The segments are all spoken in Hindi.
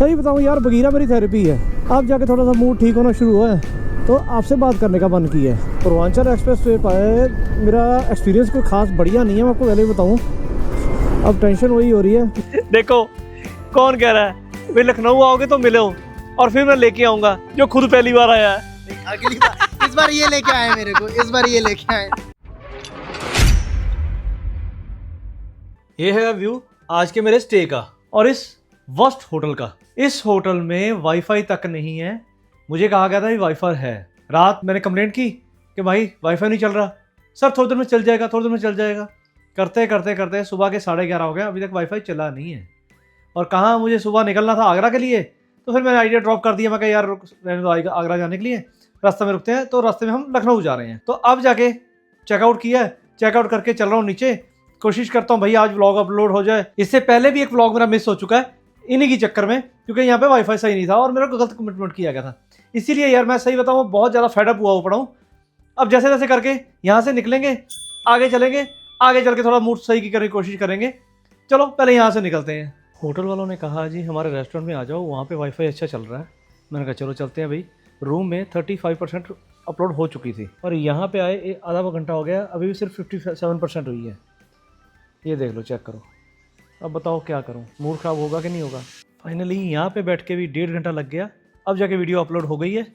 सही बताऊँ यार, बगीरा मेरी थेरेपी है। अब जाके थोड़ा सा मूड ठीक होना शुरू हुआ है तो आपसे बात करने का मन किया है। पूर्वांचल एक्सप्रेस वे पर मेरा एक्सपीरियंस कोई खास बढ़िया नहीं है, मैं आपको पहले ही बताऊँ। अब टेंशन वही हो रही है। देखो कौन कह रहा है भाई लखनऊ आओगे तो मिलो, और फिर मैं लेके आऊंगा जो खुद पहली बार आया है। अगली बार इस बार ये लेके आए मेरे को, इस बार ये लेके आए। ये है व्यू आज के मेरे स्टे का और इस वर्स्ट होटल का। इस होटल में वाईफाई तक नहीं है। मुझे कहा गया था कि वाईफाई है। रात मैंने कंप्लेंट की कि भाई वाईफाई नहीं चल रहा। सर थोड़ी देर में चल जाएगा, थोड़ी देर में चल जाएगा। करते करते करते सुबह के 11:30 हो गए, अभी तक वाईफाई चला नहीं है। और कहाँ मुझे सुबह निकलना था आगरा के लिए, तो फिर मैंने आइडिया ड्रॉप कर दिया। मैं कहा यार रहने दो, आगरा जाने के लिए रास्ते में रुकते हैं। तो रास्ते में हम लखनऊ जा रहे हैं। तो अब जाके चेकआउट किया है, चेकआउट करके चल रहा हूँ नीचे। कोशिश करता हूँ भाई आज व्लॉग अपलोड हो जाए। इससे पहले भी एक व्लॉग मेरा मिस हो चुका है इन्हीं की चक्कर में, क्योंकि यहाँ पे वाईफाई सही नहीं था और मेरा गलत कमिटमेंट किया गया था। इसीलिए यार मैं सही बताऊँ बहुत ज़्यादा फेडअप हुआ पड़ा हूँ। अब जैसे तैसे करके यहाँ से निकलेंगे, आगे चलेंगे, आगे चल के थोड़ा मूड सही की करने की कोशिश करेंगे। चलो पहले यहाँ से निकलते हैं। होटल वालों ने कहा जी हमारे रेस्टोरेंट में आ जाओ, वहाँ पे वाईफाई अच्छा चल रहा है। मैंने कहा चलो चलते हैं भाई। रूम में 35% अपलोड हो चुकी थी और यहाँ पे आए आधा घंटा हो गया, अभी भी सिर्फ 57% हुई है। ये देख लो, चेक करो। अब बताओ क्या करूँ, मूड ख़राब होगा कि नहीं होगा। फाइनली यहाँ पे बैठ के भी 1.5 घंटा लग गया। अब जाके वीडियो अपलोड हो गई है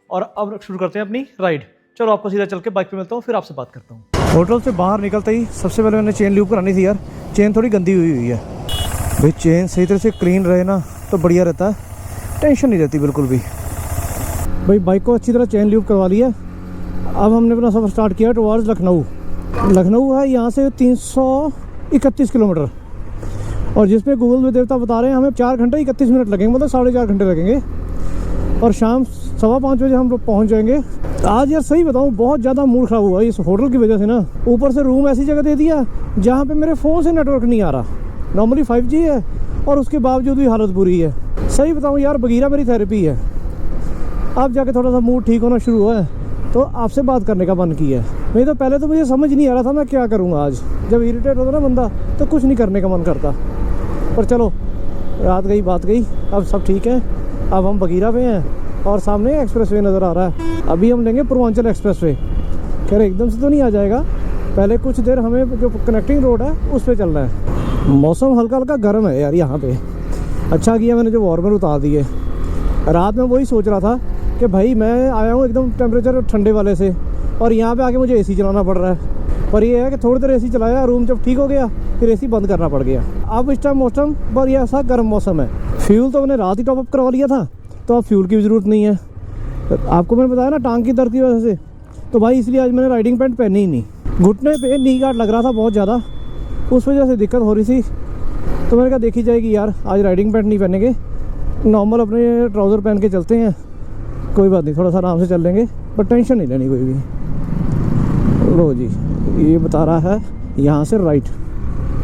और अब शुरू करते हैं अपनी राइड। चलो आपको सीधा चल के बाइक पे मिलता हूँ, फिर आपसे बात करता हूँ। होटल से बाहर निकलते ही सबसे पहले मैंने चेन लूप करानी थी यार। चेन थोड़ी गंदी हुई है भाई। चेन सही तरह से क्लीन रहे ना तो बढ़िया रहता है, टेंशन नहीं रहती बिल्कुल भी। भाई बाइक को अच्छी तरह चेन लूप करवा लिया। अब हमने अपना सफ़र स्टार्ट किया टुवर्ड्स लखनऊ। लखनऊ है यहाँ से 331 किलोमीटर और जिसपे गूगल में देवता बता रहे हैं हमें 4 घंटे 31 मिनट लगेंगे, मतलब 4.5 घंटे लगेंगे। और शाम 5:15 बजे हम लोग पहुँच जाएंगे। आज यार सही बताऊँ बहुत ज़्यादा मूड ख़राब हुआ इस होटल की वजह से ना। ऊपर से रूम ऐसी जगह दे दिया जहाँ पे मेरे फ़ोन से नेटवर्क नहीं आ रहा। नॉर्मली 5G है और उसके बावजूद भी हालत बुरी है। सही बताऊँ यार, बगीरा मेरी थेरेपी है। अब जाके थोड़ा सा मूड ठीक होना शुरू हुआ है तो आपसे बात करने का मन किया है। नहीं तो पहले तो मुझे समझ नहीं आ रहा था मैं क्या करूँगा। आज जब इरिटेट होता ना बंदा तो कुछ नहीं करने का मन करता। पर चलो रात गई बात गई, अब सब ठीक है। अब हम बगीरा पे हैं और सामने एक्सप्रेस वे नज़र आ रहा है। अभी हम लेंगे पूर्वांचल एक्सप्रेस वे। खैर एकदम से तो नहीं आ जाएगा, पहले कुछ देर हमें जो कनेक्टिंग रोड है उस पर चलना है। मौसम हल्का हल्का गर्म है यार यहाँ पे। अच्छा किया मैंने जो वार्मर उतार दिए। रात में वही सोच रहा था कि भाई मैं आया हूँ एकदम टेम्परेचर ठंडे वाले से और यहाँ पे आके मुझे एसी चलाना पड़ रहा है। पर ये है कि थोड़ी देर एसी चलाया, रूम जब ठीक हो गया फिर एसी बंद करना पड़ गया। अब इस टाइम मौसम पर ये ऐसा गर्म मौसम है। फ्यूल तो मैंने रात ही टॉपअप करवा लिया था तो अब फ्यूल की भी ज़रूरत नहीं है। आपको मैंने बताया ना टांग की दर्द की वजह से, तो भाई इसलिए आज मैंने राइडिंग पैंट पहनी ही नहीं। घुटने पे नी गार्ड लग रहा था बहुत ज़्यादा, उस वजह से दिक्कत हो रही थी। तो मैंने कहा देखी जाएगी यार, आज राइडिंग पैंट नहीं पहनेंगे, नॉर्मल अपने ट्राउज़र पहन के चलते हैं। कोई बात नहीं, थोड़ा सा आराम से चल लेंगे, पर टेंशन नहीं लेनी कोई भी। लो जी, ये बता रहा है यहाँ से राइट।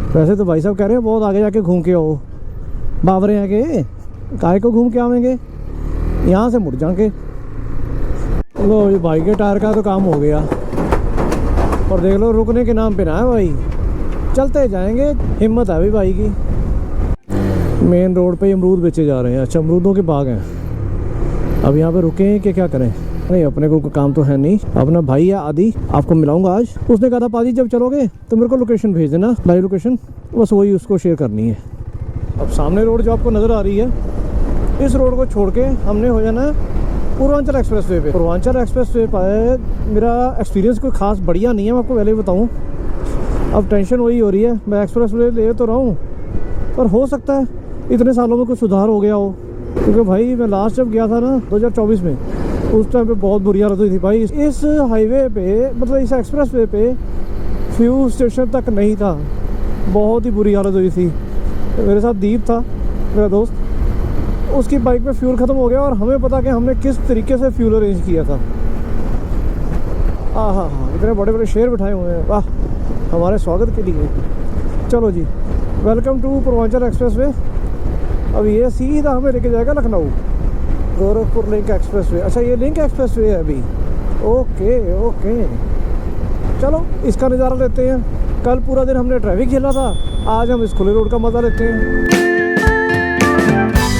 वैसे तो भाई साहब कह रहे हैं बहुत आगे जाके घूम के आओ। बाबरे हैं कि काहे को घूम के आवेंगे, यहाँ से मुड़ जाएंगे। लो ये भाई के टायर का तो काम हो गया। और देख लो रुकने के नाम पे ना है भाई, चलते जाएंगे। हिम्मत है भाई की। मेन रोड पे अमरूद बेचे जा रहे हैं। अच्छा अमरूदों के बाग हैं। अब यहाँ पे रुके कि क्या करें। नहीं अपने को काम तो है नहीं। अपना भाई है आदि, आपको मिलाऊंगा आज। उसने कहा था पाजी जब चलोगे तो मेरे को लोकेशन भेज देना, लाइव लोकेशन, बस वही उसको शेयर करनी है। अब सामने रोड जो आपको नज़र आ रही है, इस रोड को छोड़ के हमने हो जाना पूर्वांचल एक्सप्रेस वे पे। पूर्वांचल एक्सप्रेस वे पर मेरा एक्सपीरियंस कोई खास बढ़िया नहीं है, मैं आपको पहले ही बताऊँ। अब टेंशन वही हो रही है, मैं एक्सप्रेस वे ले तो रहा हूँ पर हो सकता है इतने सालों में कुछ सुधार हो गया हो। क्योंकि भाई मैं लास्ट जब गया था ना 2024 में, उस टाइम पे बहुत बुरी हालत हुई थी भाई। इस हाईवे पे मतलब इस एक्सप्रेस वे पे फ्यूल स्टेशन तक नहीं था, बहुत ही बुरी हालत हुई थी। मेरे साथ दीप था मेरा दोस्त, उसकी बाइक में फ्यूल ख़त्म हो गया और हमें पता कि हमने किस तरीके से फ्यूल अरेंज किया था। हाँ हाँ हाँ, इतने बड़े बड़े शेर बिठाए हुए हैं, वाह, हमारे स्वागत के लिए। चलो जी, welcome to Purvanchal expressway. अब ये सीधा हमें लेके जाएगा Lucknow, Gorakhpur link expressway. अच्छा ये लिंक एक्सप्रेस वे है अभी, ओके ओके। चलो इसका नज़ारा लेते हैं। कल पूरा दिन हमने ट्रैफिक झेला था, आज हम इस खुले रोड का मज़ा लेते हैं।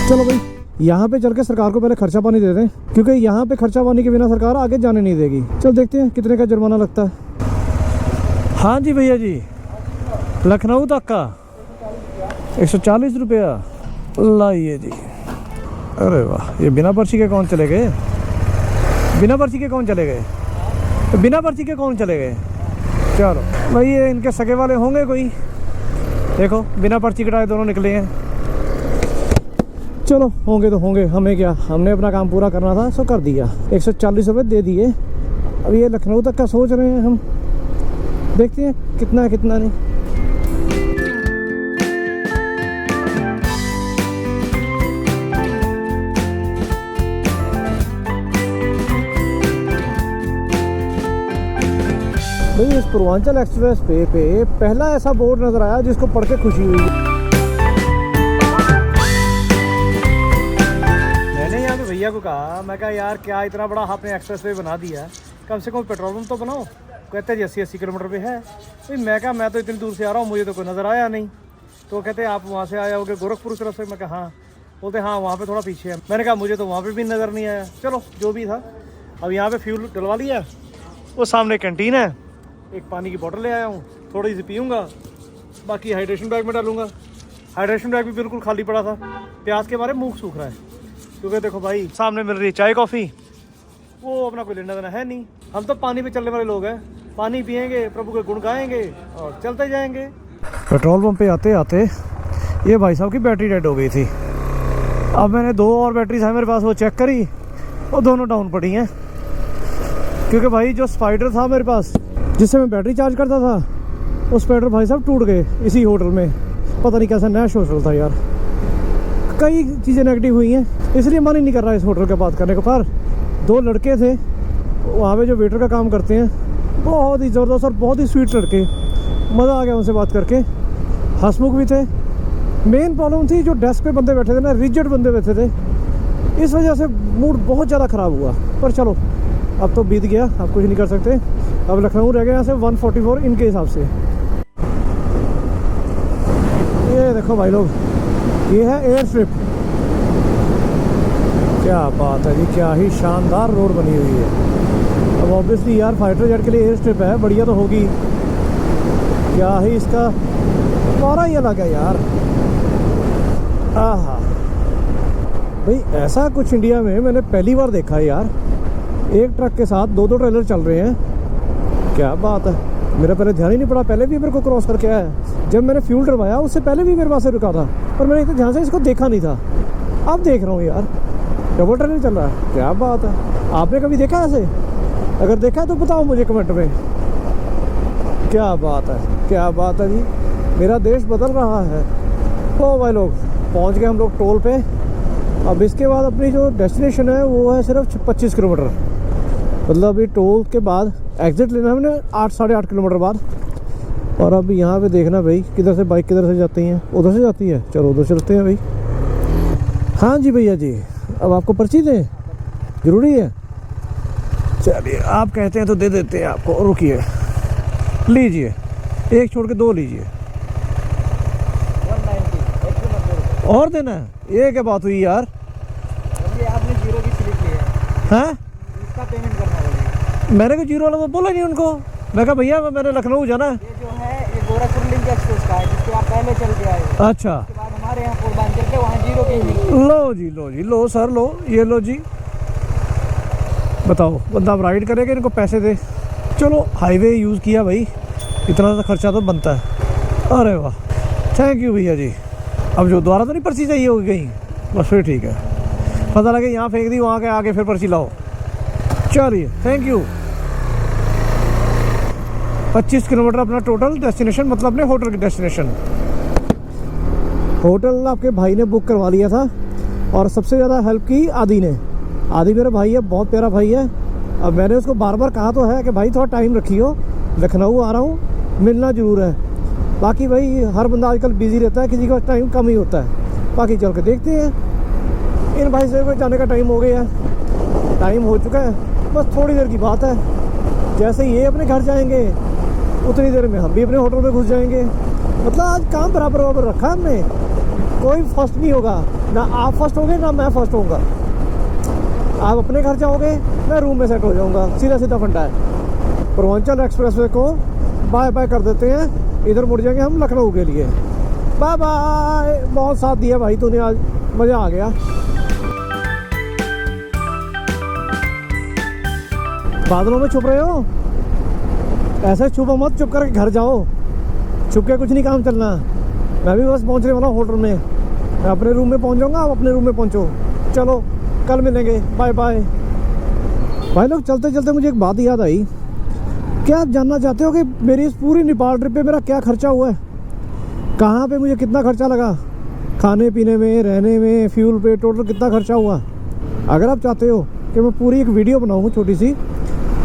चलो भाई, यहाँ पे चल के सरकार को पहले खर्चा पानी दे दें, क्योंकि यहाँ पे खर्चा पानी के बिना सरकार आगे जाने नहीं देगी। चल देखते हैं कितने का जुर्माना लगता है। हाँ जी भैया जी, लखनऊ तक का 140 रुपया लाइए जी। अरे वाह, ये बिना पर्ची के कौन चले गए? बिना पर्ची के कौन चले गए? बिना पर्ची के कौन चले गए? चलो भाई, ये इनके सगे वाले होंगे कोई। देखो बिना पर्ची कटाए दोनों निकले हैं। चलो होंगे तो होंगे, हमें क्या, हमने अपना काम पूरा करना था सो कर दिया। 140 रुपये दे दिए। अब ये लखनऊ तक का सोच रहे हैं हम, देखते हैं कितना है कितना नहीं। भाई इस पूर्वांचल एक्सप्रेस पे पहला ऐसा बोर्ड नज़र आया जिसको पढ़ के खुशी हुई। मैंने यहाँ पे भैया को कहा, मैं कहा यार क्या इतना बड़ा आपने एक्सप्रेस वे बना दिया, कम से कम पेट्रोल पंप तो बनाओ। कहते जी 80 किलोमीटर पे है। भाई मैं कहा मैं तो इतनी दूर से आ रहा हूँ, मुझे तो कोई नज़र आया नहीं। तो कहते आप वहाँ से आए होगे गोरखपुर की तरफ से। मैं कहा हाँ। बोलते हाँ वहाँ पे थोड़ा पीछे है। मैंने कहा मुझे तो वहाँ पे भी नज़र नहीं आया। चलो जो भी था, अब यहाँ पे फ्यूल डलवा लिया। वो सामने कैंटीन है, एक पानी की बोतल ले आया हूँ, थोड़ी सी पीऊँगा, बाकी हाइड्रेशन बैग में डालूँगा। हाइड्रेशन बैग भी बिल्कुल खाली पड़ा था, प्यास के मारे मुँह सूख रहा है। क्योंकि देखो भाई सामने मिल रही है चाय कॉफ़ी, वो अपना कोई लेना देना है नहीं। हम तो पानी पे चलने वाले लोग हैं, पानी पियेंगे, प्रभु के गुण गाएंगे और चलते जाएंगे। पेट्रोल पंप पे आते आते ये भाई साहब की बैटरी डेड हो गई थी। अब मैंने 2 और बैटरीज है मेरे पास, वो चेक करी, वो दोनों डाउन पड़ी हैं। क्योंकि भाई जो स्पाइडर था मेरे पास जिससे मैं बैटरी चार्ज करता था, वो स्पाइडर भाई साहब टूट गए इसी होटल में। पता नहीं कैसा नया होटल था यार। कई चीज़ें नेगेटिव हुई हैं, इसलिए मन ही नहीं कर रहा इस होटल के बात करने को। पर 2 लड़के थे वहाँ पे जो वेटर का काम करते हैं, बहुत ही ज़बरदस्त और बहुत ही स्वीट लड़के, मज़ा आ गया उनसे बात करके। हंसमुख भी थे। मेन प्रॉब्लम थी जो डेस्क पे बंदे बैठे थे ना, रिजिड बंदे बैठे थे, इस वजह से मूड बहुत ज़्यादा ख़राब हुआ। पर चलो अब तो बीत गया, अब कुछ नहीं कर सकते। अब लखनऊ रह गया यहाँ से 144 इनके हिसाब से। ये देखो भाई लोग, ये है एयर स्ट्रिप। क्या बात है जी, क्या ही शानदार रोड बनी हुई है। अब ऑब्वियसली यार फाइटर जेट के लिए एयर स्ट्रिप है, बढ़िया तो होगी। क्या ही इसका वारा ही अलग है यार। आहा भाई, ऐसा कुछ इंडिया में मैंने पहली बार देखा है यार। एक ट्रक के साथ 2 ट्रेलर चल रहे हैं, क्या बात है। मेरा पहले ध्यान ही नहीं पड़ा, पहले भी मेरे को क्रॉस करके आया। जब मैंने फ्यूल डलवाया उससे पहले भी मेरे पास से रुका था, पर मैंने इतने ध्यान से इसको देखा नहीं था। अब देख रहा हूँ यार, डबल ट्रेलर चल रहा है, क्या बात है। आपने कभी देखा ऐसे? अगर देखा है तो बताओ मुझे कमेंट में। क्या बात है, क्या बात है जी, मेरा देश बदल रहा है। ओ भाई लोग, पहुँच गए हम लोग टोल पे। अब इसके बाद अपनी जो डेस्टिनेशन है वो है सिर्फ 25 किलोमीटर। मतलब अभी टोल के बाद एग्ज़िट लेना है हमने 8 साढ़े 8 किलोमीटर बाद। और अब यहाँ पे देखना भाई किधर से बाइक किधर से जाती हैं। उधर से जाती है, चलो उधर चलते हैं भाई। हाँ जी भैया जी, अब आपको पर्ची दें, ज़रूरी है? चलिए आप कहते हैं तो दे देते हैं आपको। रुकिए, लीजिए, एक छोड़ के 2 लीजिए। 190 और देना है? ये क्या बात हुई यार। आपने 0 की स्लिप ली है, हाँ इसका पेमेंट करना होगा। मैंने को 0 वाला तो बोला नहीं उनको। मैं कहा भैया मैंने लखनऊ जाना है। ये जो है ये गोरखपुर लिंक एक्सप्रेस का है, जिसके आप पहले चल के आए। अच्छा, उसके बाद हमारे यहाँ पूर्वांचल के वहाँ 0 की मिली। लो जी, लो जी, लो सर, लो, ये लो जी। बताओ बंदा अब राइड करेगा, इनको पैसे दे। चलो हाईवे यूज़ किया भाई, इतना सा खर्चा तो बनता है। अरे वाह, थैंक यू भैया जी। अब जो दोबारा तो नहीं पर्ची चाहिए होगी कहीं? बस फिर ठीक है, पता लगे यहाँ फेंक दी, वहाँ के आगे फिर पर्ची लाओ। चलिए थैंक यू। 25 किलोमीटर अपना टोटल डेस्टिनेशन, मतलब अपने होटल की डेस्टिनेशन। होटल आपके भाई ने बुक करवा लिया था और सबसे ज़्यादा हेल्प की आदि ने। आदि मेरा भाई है, बहुत प्यारा भाई है। अब मैंने उसको बार बार कहा तो है कि भाई थोड़ा टाइम रखियो, लखनऊ आ रहा हूँ, मिलना ज़रूर है। बाकी भाई हर बंदा आजकल बिज़ी रहता है, किसी का टाइम कम ही होता है। बाकी चल के देखते हैं। इन भाई से जाने का टाइम हो गया है, टाइम हो चुका है, बस थोड़ी देर की बात है। जैसे ये अपने घर जाएंगे उतनी देर में हम भी अपने होटल में घुस जाएंगे। मतलब आज काम बराबर रखा है हमने, कोई फर्स्ट नहीं होगा। ना आप फर्स्ट होगे ना मैं फर्स्ट होऊंगा। आप अपने घर जाओगे, मैं रूम में सेट हो जाऊंगा। सीधा सीधा फंडा है। पूर्वांचल एक्सप्रेसवे को बाय बाय कर देते हैं, इधर मुड़ जाएंगे हम लखनऊ के लिए। Bye bye. बहुत साथ दिया भाई तूने आज, मज़ा आ गया। बादलों में छुप रहे हो, ऐसे छुपो मत, चुप करके घर जाओ। छुप के कुछ नहीं काम चलना। मैं भी बस पहुंचने वाला हूँ होटल में। मैं अपने रूम में पहुंच जाऊंगा, आप अपने रूम में पहुंचो। चलो कल मिलेंगे, बाय बाय। भाई लोग चलते चलते मुझे एक बात याद आई। क्या आप जानना चाहते हो कि मेरी इस पूरी नेपाल ट्रिप पे मेरा क्या खर्चा हुआ है? कहाँ पे मुझे कितना खर्चा लगा, खाने पीने में, रहने में, फ्यूल पे, टोटल कितना खर्चा हुआ? अगर आप चाहते हो कि मैं पूरी एक वीडियो बनाऊँ छोटी सी,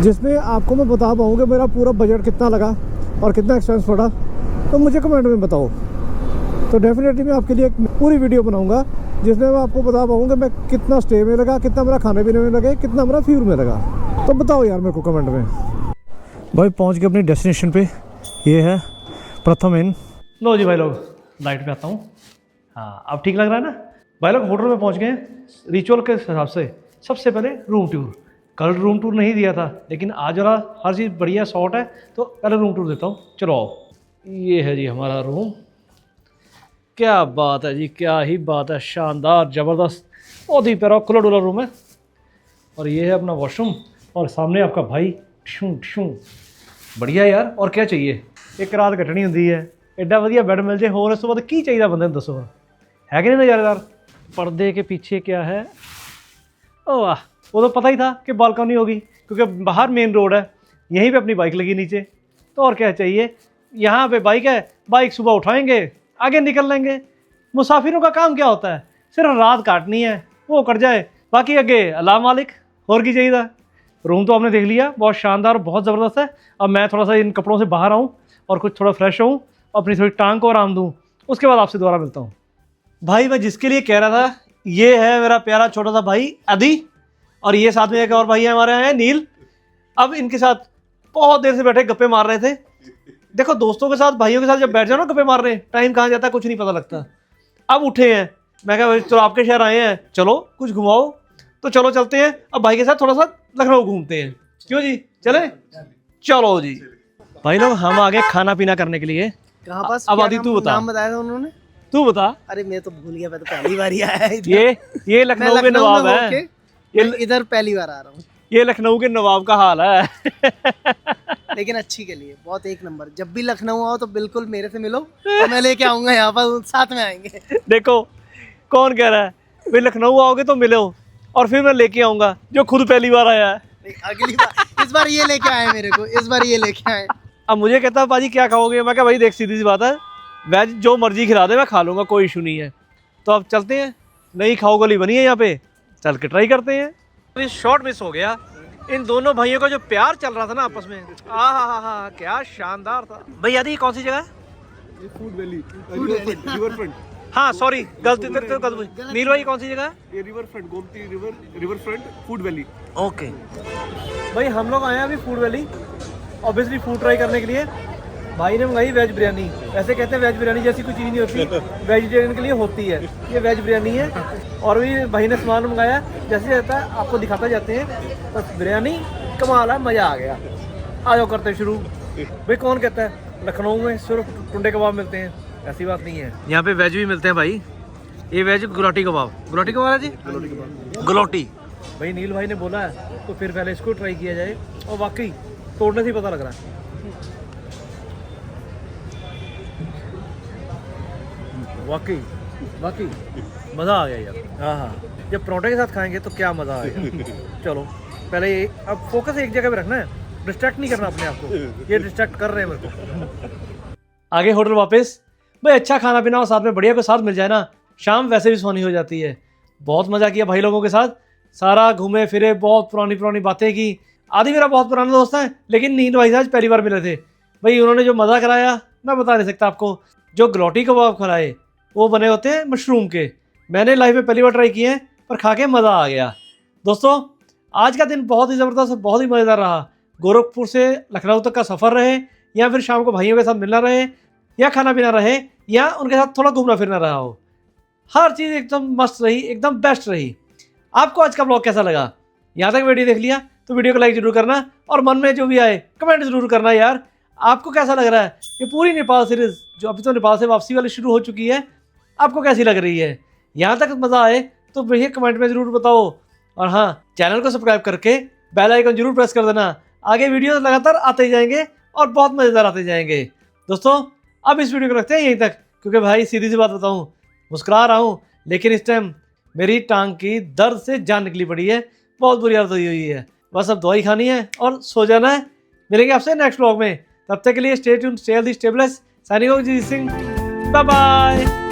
जिसमें आपको मैं बता पाऊँ कि मेरा पूरा बजट कितना लगा और कितना एक्सपेंस पड़ा, तो मुझे कमेंट में बताओ। तो डेफिनेटली मैं आपके लिए एक पूरी वीडियो बनाऊंगा जिसमें मैं आपको बता पाऊँगा मैं कितना स्टे में लगा, कितना मेरा खाने पीने में लगे, कितना मेरा फ्यूल में लगा। तो बताओ यार मेरे को कमेंट में। भाई पहुंच गए अपनी डेस्टिनेशन पे। ये है प्रथम इन। लो जी भाई लोग, लाइट पे आता हूँ। हाँ अब ठीक लग रहा है ना भाई लोग। होटल में पहुँच गए। रिचुअल के हिसाब से सबसे पहले रूम टूर। कल रूम टूर नहीं दिया था, लेकिन आज वाला हर चीज़ बढ़िया शॉर्ट है, तो पहले रूम टूर देता हूँ। चलो आओ। ये है जी हमारा रूम। क्या बात है जी, क्या ही बात है, शानदार ज़बरदस्त, बहुत ही प्यारा खुला डुला रूम है। और ये है अपना वॉशरूम, और सामने आपका भाई। ठूं ठूं बढ़िया यार, और क्या चाहिए। एक रात कटनी होंदी है, एडा वधिया बेड मिल जाए, होर इस तो बाद की चाहिए बंदे नूं, दसो है कि नहीं नज़ारेदार। पर्दे के पीछे क्या है? ओ वाह, वो तो पता ही था कि बालकनी होगी, क्योंकि बाहर मेन रोड है, यहीं पे अपनी बाइक लगी नीचे, तो और क्या चाहिए। यहाँ पे बाइक है, बाइक सुबह उठाएंगे, आगे निकल लेंगे। मुसाफिरों का काम क्या होता है, सिर्फ रात काटनी है, वो कट जाए, बाकी आगे अल्लाह मालिक। और की चाहिए था। रूम तो आपने देख लिया, बहुत शानदार, बहुत ज़बरदस्त है। अब मैं थोड़ा सा इन कपड़ों से बाहर आऊँ और कुछ थोड़ा फ्रेश हूँ, अपनी थोड़ी टांग को आराम दूँ, उसके बाद आपसे दोबारा मिलता हूँ। भाई मैं जिसके लिए कह रहा था, ये है मेरा प्यारा छोटा सा भाई अदी, और ये साथ में एक और भाई है हमारे यहाँ नील। अब इनके साथ बहुत देर से बैठे गप्पे मार रहे थे। देखो दोस्तों के साथ, भाइयों के साथ जब बैठ जाओ ना गप्पे मार रहे, टाइम कहाँ जाता है कुछ नहीं पता लगता। अब उठे हैं, मैं कहा भाई चलो आपके शहर आए हैं, चलो कुछ घुमाओ, तो चलो चलते हैं। अब भाई के साथ थोड़ा सा लखनऊ घूमते हैं, क्यों जी, चले? चलो जी भाई लोग, हम आगे खाना पीना करने के लिए। कहाँ पास? अब क्या आदि तू बता। नाम बताया था उन्होंने? तू बता। अरे मैं तो भूल गया, मैं तो पहली बार ही आया इधर। ये लखनऊ के नवाब है। ये इधर पहली बार आ रहा हूँ, ये लखनऊ के नवाब का हाल है। लेकिन अच्छी के लिए बहुत एक नंबर। जब भी लखनऊ आओ तो बिल्कुल मेरे से मिलो, तो मैं लेके आऊंगा यहाँ पर, साथ में आएंगे। देखो कौन कह रहा है भाई लखनऊ आओगे तो मिलो, और फिर मैं लेके आऊंगा जो खुद पहली बार आया है। अगली बार, इस बार ये लेके आए मेरे को, इस बार ये लेके आए। अब मुझे कहता है पाजी क्या खाओगे, मैं कहा भाई देख सीधी सी बात है, वेज जो मर्जी खिला दे मैं खा लूँगा, कोई इशू नहीं है। तो अब चलते हैं, नई खाओ गली बनी है यहाँ पे, चल के ट्राई करते हैं। अभी शॉट मिस हो गया, इन दोनों भाइयों का जो प्यार चल रहा था ना आपस में, हा क्या शानदार था। भैया दी कौन सी जगह है? Food valley, river front. हाँ सॉरी, गलती नील भाई कौन सी जगह है? ये river front, Gomti river front, food valley. Okay भाई, हम लोग आए हैं अभी food valley, obviously food try करने के लिए। भाई ने मंगाई वेज बिरयानी। वैसे कहते हैं वेज बिरयानी जैसी कोई चीज़ नहीं होती, वेजिटेरियन के लिए होती है। ये वेज बिरयानी है, और भी भाई ने सामान मंगाया, जैसे रहता है आपको दिखाते जाते हैं। बस बिरयानी कमाल है, मज़ा आ गया। आ जाओ करते शुरू। भाई कौन कहता है लखनऊ में सिर्फ टुंडे कबाब मिलते हैं, ऐसी बात नहीं है, यहाँ पे वेज भी मिलते हैं भाई। ये वेज गुलाटी कबाब, गुलाटी कबाब है जी, गुलाटी। भाई नील भाई ने बोला है तो फिर पहले इसको ट्राई किया जाए, और वाकई तोड़ने से ही पता लग रहा है। वाकई मज़ा आ गया यार। हाँ, जब परोठे के साथ खाएंगे तो क्या मज़ा आएगा। चलो पहले ये, अब फोकस एक जगह पे रखना है, डिस्ट्रैक्ट नहीं करना अपने आप को। ये डिस्ट्रैक्ट कर रहे हैं मेरे को। आगे होटल वापस। भाई अच्छा खाना पीना और साथ में बढ़िया को साथ मिल जाए ना, शाम वैसे भी सोनी हो जाती है। बहुत मज़ा किया भाई लोगों के साथ, सारा घूमे फिरे, बहुत पुरानी बातें की। आदि मेरा बहुत पुराना दोस्त है, लेकिन नील भाई आज पहली बार मिले थे। भाई उन्होंने जो मज़ा कराया मैं बता नहीं सकता आपको। जो गलौटी कबाब खिलाए वो बने होते हैं मशरूम के, मैंने लाइफ में पहली बार ट्राई किए हैं, पर खा के मज़ा आ गया। दोस्तों आज का दिन बहुत ही ज़बरदस्त, बहुत ही मज़ेदार रहा। गोरखपुर से लखनऊ तक का सफ़र रहे, या फिर शाम को भाइयों के साथ मिलना रहे, या खाना पीना रहे, या उनके साथ थोड़ा घूमना फिरना रहा हो। हर चीज़ एकदम मस्त रही, एकदम बेस्ट रही। आपको आज का ब्लॉग कैसा लगा? यहाँ तक वीडियो देख लिया तो वीडियो को लाइक जरूर करना और मन में जो भी आए कमेंट जरूर करना यार। आपको कैसा लग रहा है ये पूरी नेपाल सीरीज जो अभी तो नेपाल से वापसी वाली शुरू हो चुकी है, आपको कैसी लग रही है? यहाँ तक मज़ा आए तो भैया कमेंट में ज़रूर बताओ। और हाँ, चैनल को सब्सक्राइब करके बेल आइकन जरूर प्रेस कर देना। आगे वीडियो लगातार आते ही जाएंगे और बहुत मज़ेदार आते जाएंगे। दोस्तों अब इस वीडियो को रखते हैं यहीं तक, क्योंकि भाई सीधी सी बात बताऊँ, मुस्कुरा रहा हूँ लेकिन इस टाइम मेरी टांग की दर्द से जान निकली पड़ी है, बहुत बुरी हालत हुई है। बस अब दवाई खानी है और सो जाना है। मिलेंगे आपसे नेक्स्ट व्लॉग में, तब तक के लिए stay tuned, stay healthy, stay blessed. Signing off, Jeet Singh, bye bye.